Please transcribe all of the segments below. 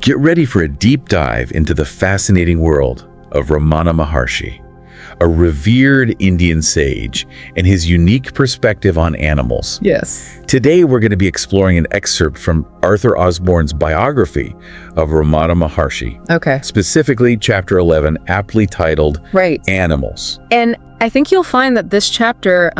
Get ready for a deep dive into the fascinating world of Ramana Maharshi, a revered Indian sage, and his unique perspective on animals. Yes. Today, we're going to be exploring an excerpt from Arthur Osborne's biography of Ramana Maharshi, Okay. specifically chapter 11, aptly titled Right. Animals. And I think you'll find that this chapter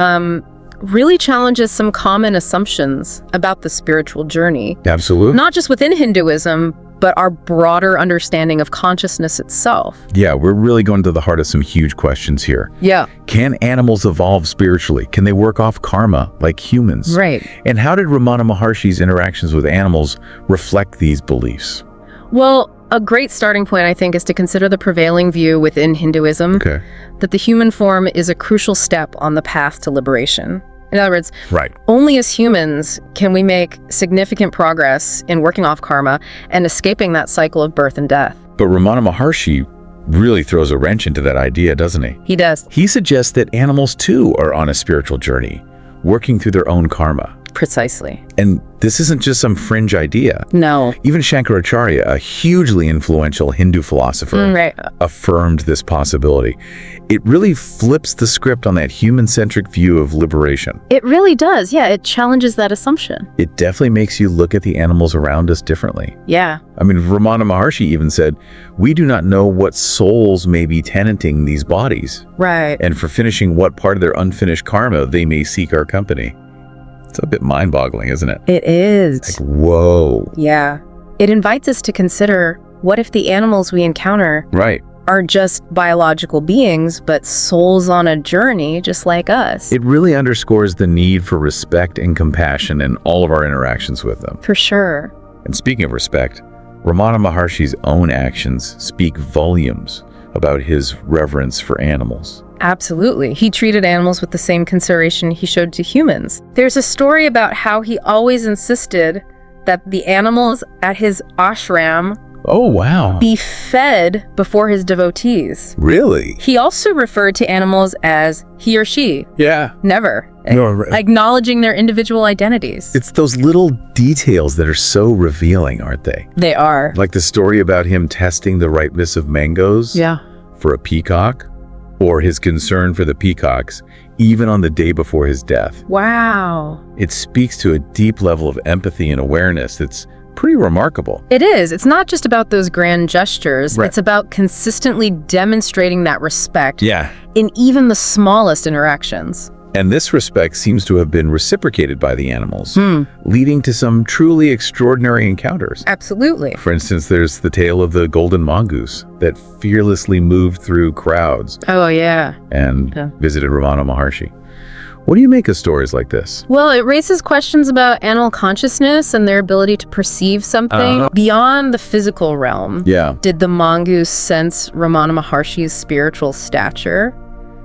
really challenges some common assumptions about the spiritual journey, Absolutely. not just within Hinduism, but our broader understanding of consciousness itself. Yeah, we're really going to the heart of some huge questions here. Yeah. Can animals evolve spiritually? Can they work off karma like humans? Right. And how did Ramana Maharshi's interactions with animals reflect these beliefs? Well, a great starting point, I think, is to consider the prevailing view within Hinduism Okay. that the human form is a crucial step on the path to liberation. In other words, Right. only as humans can we make significant progress in working off karma and escaping that cycle of birth and death. But Ramana Maharshi really throws a wrench into that idea, doesn't he? He does. He suggests that animals too are on a spiritual journey, working through their own karma. Precisely. And this isn't just some fringe idea. No. Even Shankaracharya, a hugely influential Hindu philosopher, Right. affirmed this possibility. It really flips the script on that human-centric view of liberation. It really does. Yeah, it challenges that assumption. It definitely makes you look at the animals around us differently. Yeah. I mean, Ramana Maharshi even said, we do not know what souls may be tenanting these bodies, Right. and for finishing what part of their unfinished karma they may seek our company. It's a bit mind-boggling, isn't it? It is. Like, whoa. Yeah. It invites us to consider, what if the animals we encounter Right. are just biological beings, but souls on a journey just like us? It really underscores the need for respect and compassion in all of our interactions with them. For sure. And speaking of respect, Ramana Maharshi's own actions speak volumes about his reverence for animals. Absolutely. He treated animals with the same consideration he showed to humans. There's a story about how he always insisted that the animals at his ashram Oh, wow. be fed before his devotees. Really? He also referred to animals as he or she, Yeah. never, No, acknowledging their individual identities. it's those little details that are so revealing, aren't they? They are. Like the story about him testing the ripeness of mangoes Yeah. for a peacock, or his concern for the peacocks, even on the day before his death. Wow. It speaks to a deep level of empathy and awareness that's pretty remarkable. It is. It's not just about those grand gestures. Right. It's about consistently demonstrating that respect Yeah. in even the smallest interactions. And this respect seems to have been reciprocated by the animals, Hmm. leading to some truly extraordinary encounters. Absolutely. For instance, there's the tale of the golden mongoose that fearlessly moved through crowds Oh, yeah. and Yeah. visited Ramana Maharshi. What do you make of stories like this? Well, it raises questions about animal consciousness and their ability to perceive something beyond the physical realm. Yeah. Did the mongoose sense Ramana Maharshi's spiritual stature?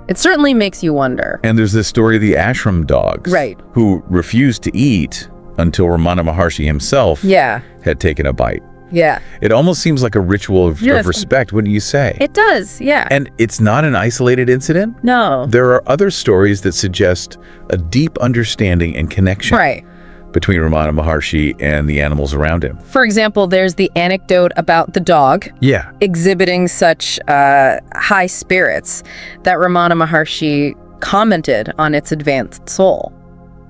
It certainly makes you wonder. And there's this story of the ashram dogs, Right. who refused to eat until Ramana Maharshi himself Yeah. had taken a bite. Yeah. It almost seems like a ritual of Yes. respect, wouldn't you say? It does. Yeah. And it's not an isolated incident. No. There are other stories that suggest a deep understanding and connection Right. between Ramana Maharshi and the animals around him. For example, there's the anecdote about the dog Yeah. exhibiting such high spirits that Ramana Maharshi commented on its advanced soul.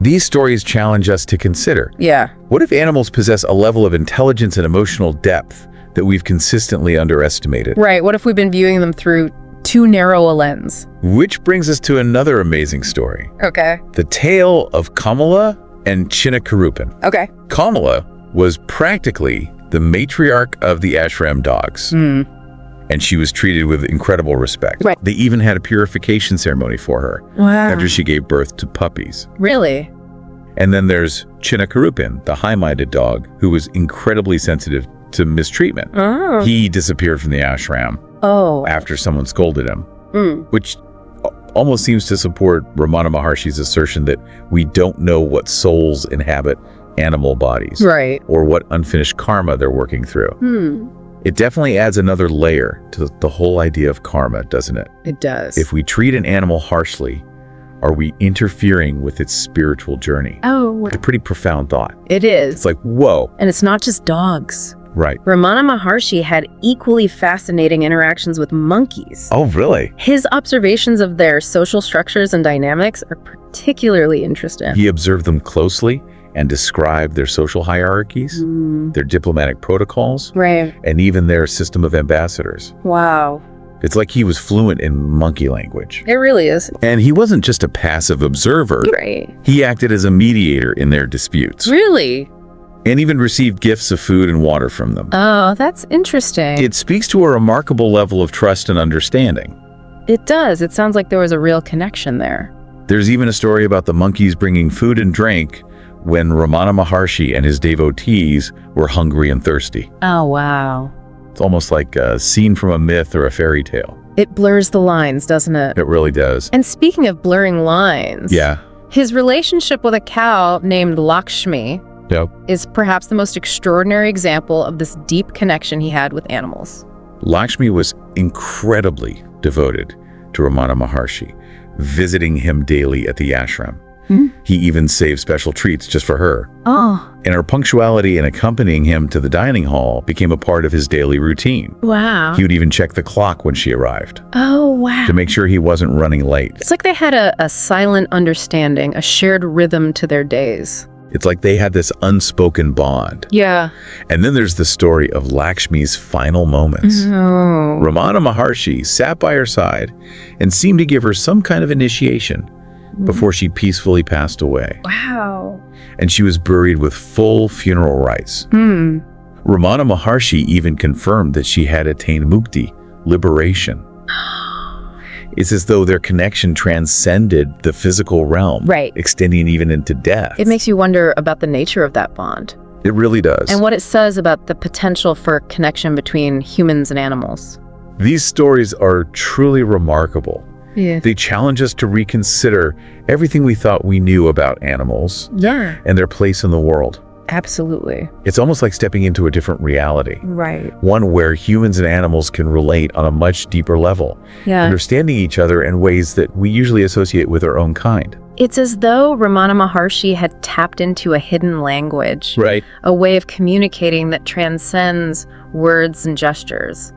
These stories challenge us to consider, Yeah. what if animals possess a level of intelligence and emotional depth that we've consistently underestimated? Right. What if we've been viewing them through too narrow a lens? Which brings us to another amazing story. Okay. The tale of Kamala and Chinnakarupan. Okay. Kamala was practically the matriarch of the ashram dogs. And she was treated with incredible respect. Right. They even had a purification ceremony for her Wow. after she gave birth to puppies. Really? And then there's Chinnakarupan, the high-minded dog, who was incredibly sensitive to mistreatment. Oh. He disappeared from the ashram Oh. after someone scolded him, Mm. which almost seems to support Ramana Maharshi's assertion that we don't know what souls inhabit animal bodies, Right. or what unfinished karma they're working through. It definitely adds another layer to the whole idea of karma, doesn't it? It does. If we treat an animal harshly, are we interfering with its spiritual journey? Oh, A pretty profound thought. it is. It's like, whoa. And it's not just dogs. Right. Ramana Maharshi had equally fascinating interactions with monkeys. Oh, really? His observations of their social structures and dynamics are particularly interesting. He observed them closely and described their social hierarchies, their diplomatic protocols, Right. and even their system of ambassadors. Wow. It's like he was fluent in monkey language. It really is. And he wasn't just a passive observer. Right. He acted as a mediator in their disputes Really? and even received gifts of food and water from them. Oh, that's interesting. It speaks to a remarkable level of trust and understanding. It does. It sounds like there was a real connection there. There's even a story about the monkeys bringing food and drink when Ramana Maharshi and his devotees were hungry and thirsty. Oh, wow. It's almost like a scene from a myth or a fairy tale. It blurs the lines, doesn't it? It really does. And speaking of blurring lines, Yeah. his relationship with a cow named Lakshmi Yep. is perhaps the most extraordinary example of this deep connection he had with animals. Lakshmi was incredibly devoted to Ramana Maharshi, visiting him daily at the ashram. He even saved special treats just for her. Oh, And her punctuality in accompanying him to the dining hall became a part of his daily routine. wow. He would even check the clock when she arrived Oh, wow. to make sure he wasn't running late. It's like they had a silent understanding, a shared rhythm to their days. It's like they had this unspoken bond. Yeah. And then there's the story of Lakshmi's final moments. Oh. Ramana Maharshi sat by her side and seemed to give her some kind of initiation before she peacefully passed away. Wow. And she was buried with full funeral rites. Ramana Maharshi even confirmed that she had attained mukti, liberation. It's as though their connection transcended the physical realm, Right. extending even into death. It makes you wonder about the nature of that bond It really does. and what it says about the potential for connection between humans and animals. These stories are truly remarkable. Yeah. They challenge us to reconsider everything we thought we knew about animals Yeah. and their place in the world. Absolutely. It's almost like stepping into a different reality, Right. one where humans and animals can relate on a much deeper level, Yeah. understanding each other in ways that we usually associate with our own kind. It's as though Ramana Maharshi had tapped into a hidden language, Right. a way of communicating that transcends words and gestures.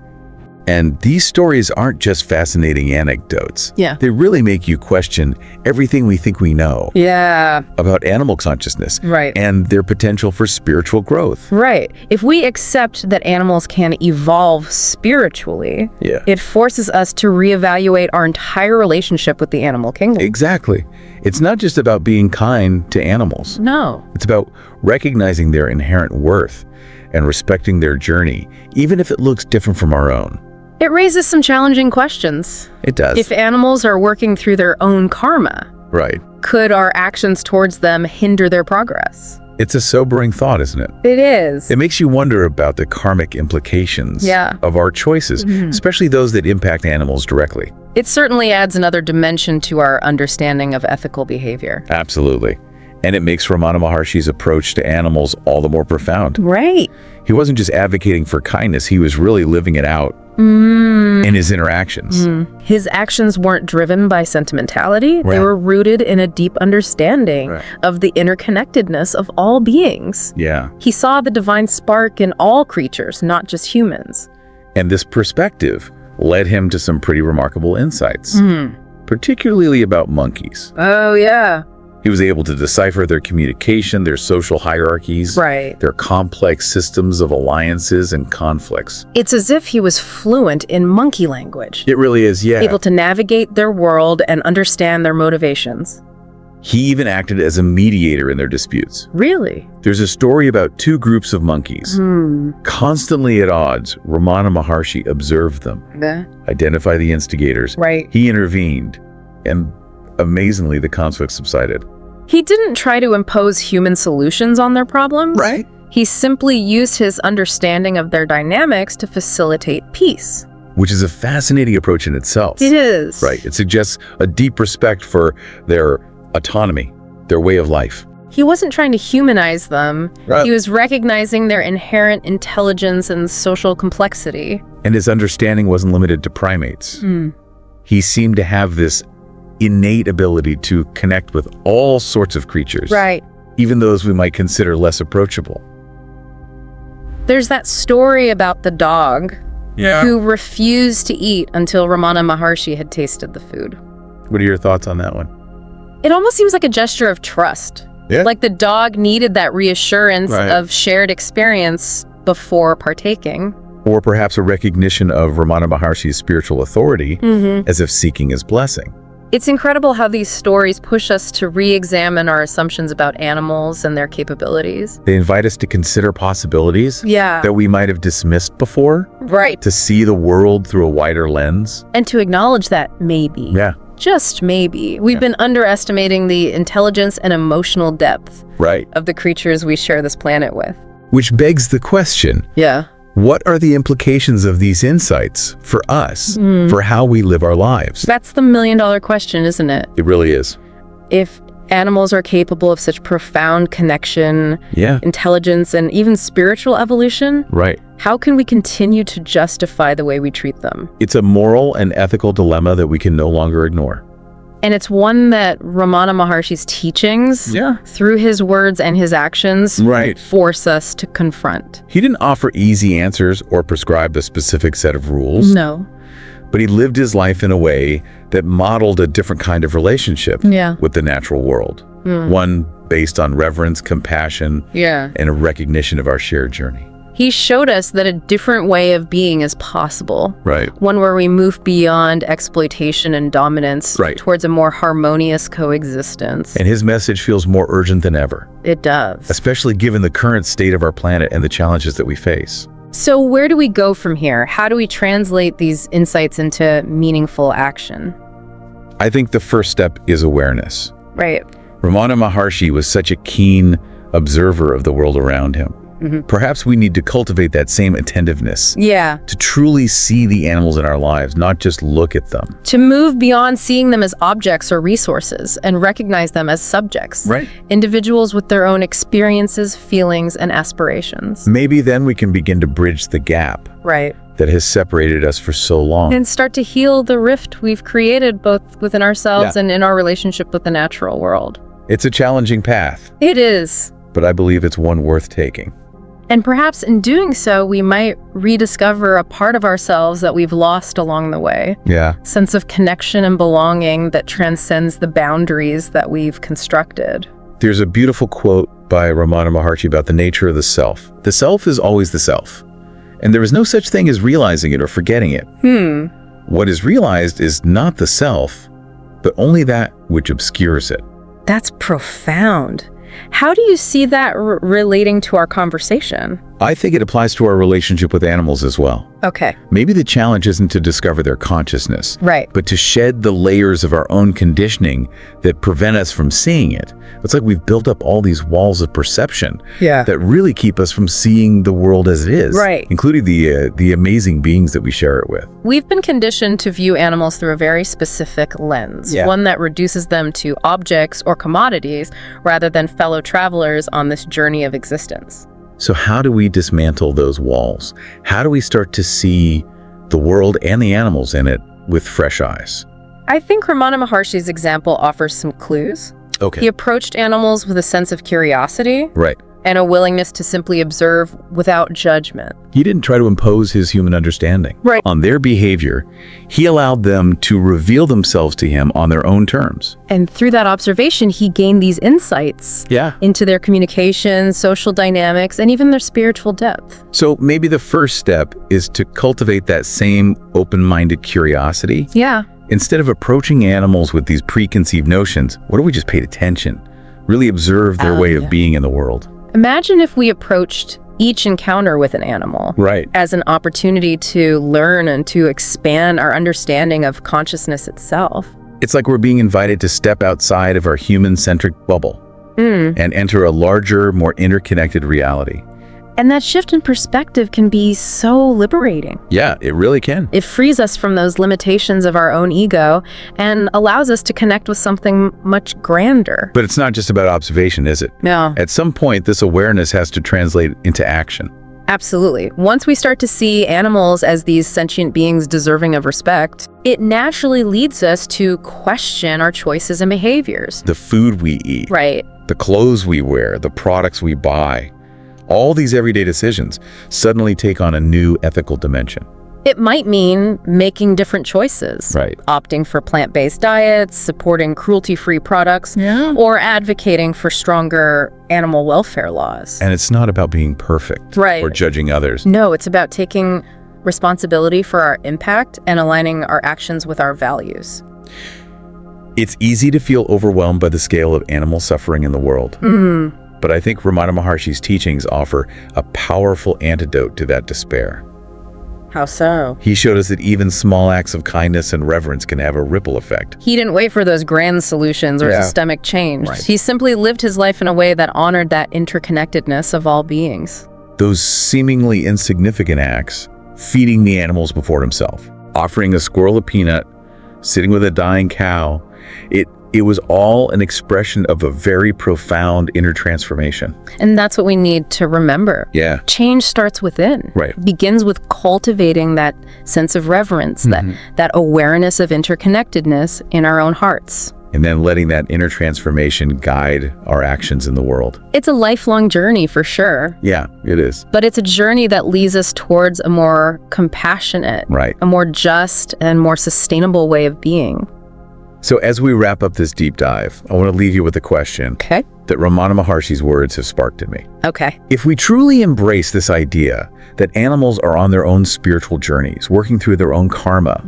And these stories aren't just fascinating anecdotes. Yeah. They really make you question everything we think we know Yeah. about animal consciousness Right. and their potential for spiritual growth. Right. If we accept that animals can evolve spiritually, Yeah. it forces us to reevaluate our entire relationship with the animal kingdom. Exactly. It's not just about being kind to animals. No. It's about recognizing their inherent worth and respecting their journey, even if it looks different from our own. It raises some challenging questions. It does. If animals are working through their own karma, Right. could our actions towards them hinder their progress? It's a sobering thought, isn't it? It is. It makes you wonder about the karmic implications Yeah. of our choices, especially those that impact animals directly. It certainly adds another dimension to our understanding of ethical behavior. Absolutely. And it makes Ramana Maharshi's approach to animals all the more profound. Right. He wasn't just advocating for kindness, he was really living it out in his interactions. His actions weren't driven by sentimentality. They Right. were rooted in a deep understanding Right. of the interconnectedness of all beings. Yeah. He saw the divine spark in all creatures, not just humans. And this perspective led him to some pretty remarkable insights, particularly about monkeys. Oh, yeah. He was able to decipher their communication, their social hierarchies, Right. their complex systems of alliances and conflicts. It's as if he was fluent in monkey language, It really is, yeah. able to navigate their world and understand their motivations. He even acted as a mediator in their disputes. Really? There's a story about two groups of monkeys. Constantly at odds, Ramana Maharshi observed them, identified the instigators. Right. He intervened, and amazingly, the conflict subsided. He didn't try to impose human solutions on their problems. Right. He simply used his understanding of their dynamics to facilitate peace. Which is a fascinating approach in itself. It is. Right. It suggests a deep respect for their autonomy, their way of life. He wasn't trying to humanize them. Right. He was recognizing their inherent intelligence and social complexity. And his understanding wasn't limited to primates. He seemed to have this innate ability to connect with all sorts of creatures. Right. Even those we might consider less approachable. There's that story about the dog who refused to eat until Ramana Maharshi had tasted the food. What are your thoughts on that one? It almost seems like a gesture of trust. Yeah. Like the dog needed that reassurance Right. of shared experience before partaking. Or perhaps a recognition of Ramana Maharshi's spiritual authority as if seeking his blessing. It's incredible how these stories push us to re-examine our assumptions about animals and their capabilities. They invite us to consider possibilities Yeah. that we might have dismissed before, Right. to see the world through a wider lens. And to acknowledge that maybe, just maybe, we've been underestimating the intelligence and emotional depth Right. of the creatures we share this planet with. Which begs the question, Yeah. what are the implications of these insights for us, for how we live our lives? That's the million-dollar question, isn't it? It really is. If animals are capable of such profound connection, Yeah. intelligence, and even spiritual evolution, Right. how can we continue to justify the way we treat them? It's a moral and ethical dilemma that we can no longer ignore. And it's one that Ramana Maharshi's teachings, through his words and his actions, Right. force us to confront. He didn't offer easy answers or prescribe a specific set of rules, No. but he lived his life in a way that modeled a different kind of relationship with the natural world. One based on reverence, compassion, and a recognition of our shared journey. He showed us that a different way of being is possible. Right. One where we move beyond exploitation and dominance towards a more harmonious coexistence. And his message feels more urgent than ever, It does. especially given the current state of our planet and the challenges that we face. So where do we go from here? How do we translate these insights into meaningful action? I think the first step is awareness. Right. Ramana Maharshi was such a keen observer of the world around him. Perhaps we need to cultivate that same attentiveness Yeah. to truly see the animals in our lives, not just look at them. To move beyond seeing them as objects or resources and recognize them as subjects. Right. Individuals with their own experiences, feelings, and aspirations. Maybe then we can begin to bridge the gap Right. that has separated us for so long. And start to heal the rift we've created both within ourselves and in our relationship with the natural world. It's a challenging path, It is. but I believe it's one worth taking. And perhaps in doing so, we might rediscover a part of ourselves that we've lost along the way. Yeah. Sense of connection and belonging that transcends the boundaries that we've constructed. There's a beautiful quote by Ramana Maharshi about the nature of the self. The self is always the self, and there is no such thing as realizing it or forgetting it. What is realized is not the self, but only that which obscures it. That's profound. How do you see that relating to our conversation? I think it applies to our relationship with animals as well. Okay. Maybe the challenge isn't to discover their consciousness, Right. but to shed the layers of our own conditioning that prevent us from seeing it. It's like we've built up all these walls of perception that really keep us from seeing the world as it is, Right. including the amazing beings that we share it with. We've been conditioned to view animals through a very specific lens, one that reduces them to objects or commodities rather than fellow travelers on this journey of existence. So how do we dismantle those walls? How do we start to see the world and the animals in it with fresh eyes? I think Ramana Maharshi's example offers some clues. Okay. He approached animals with a sense of curiosity Right. and a willingness to simply observe without judgment. He didn't try to impose his human understanding Right. on their behavior. He allowed them to reveal themselves to him on their own terms. And through that observation, he gained these insights into their communication, social dynamics, and even their spiritual depth. So maybe the first step is to cultivate that same open-minded curiosity. Yeah. Instead of approaching animals with these preconceived notions, what if we just paid attention? Really observe their way of being in the world. Imagine if we approached each encounter with an animal Right. as an opportunity to learn and to expand our understanding of consciousness itself. It's like we're being invited to step outside of our human-centric bubble and enter a larger, more interconnected reality. And that shift in perspective can be so liberating. Yeah, it really can. It frees us from those limitations of our own ego and allows us to connect with something much grander. But it's not just about observation, is it? No. At some point, this awareness has to translate into action. Absolutely. Once we start to see animals as these sentient beings deserving of respect, it naturally leads us to question our choices and behaviors. The food we eat, Right. the clothes we wear, the products we buy, All these everyday decisions suddenly take on a new ethical dimension. It might mean making different choices. Right. Opting for plant-based diets, supporting cruelty-free products, or advocating for stronger animal welfare laws. And it's not about being perfect or judging others. No, it's about taking responsibility for our impact and aligning our actions with our values. It's easy to feel overwhelmed by the scale of animal suffering in the world. But I think Ramana Maharshi's teachings offer a powerful antidote to that despair. How so? He showed us that even small acts of kindness and reverence can have a ripple effect. He didn't wait for those grand solutions or systemic change. He simply lived his life in a way that honored that interconnectedness of all beings. Those seemingly insignificant acts, feeding the animals before himself, offering a squirrel a peanut, sitting with a dying cow, it was all an expression of a very profound inner transformation. And that's what we need to remember. Yeah. Change starts within. Right. It begins with cultivating that sense of reverence, that awareness of interconnectedness in our own hearts. And then letting that inner transformation guide our actions in the world. It's a lifelong journey for sure. Yeah, it is. But it's a journey that leads us towards a more compassionate, a more just and more sustainable way of being. So as we wrap up this deep dive, I want to leave you with a question that Ramana Maharshi's words have sparked in me. If we truly embrace this idea that animals are on their own spiritual journeys, working through their own karma,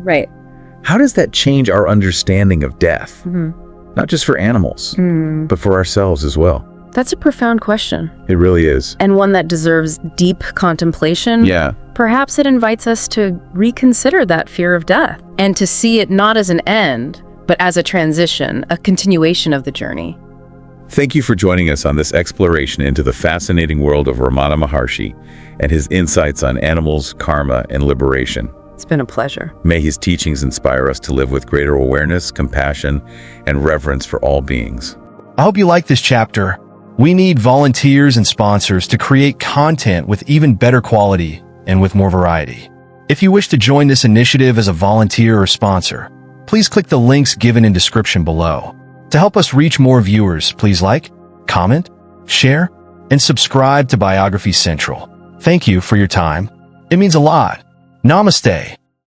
how does that change our understanding of death? Not just for animals, but for ourselves as well. That's a profound question. It really is. And one that deserves deep contemplation. Perhaps it invites us to reconsider that fear of death and to see it not as an end, but as a transition, a continuation of the journey. Thank you for joining us on this exploration into the fascinating world of Ramana Maharshi and his insights on animals, karma, and liberation. It's been a pleasure. May his teachings inspire us to live with greater awareness, compassion, and reverence for all beings. I hope you like this chapter. We need volunteers and sponsors to create content with even better quality and with more variety. If you wish to join this initiative as a volunteer or sponsor, please click the links given in description below. To help us reach more viewers, please like, comment, share, and subscribe to Biography Central. Thank you for your time. It means a lot. Namaste.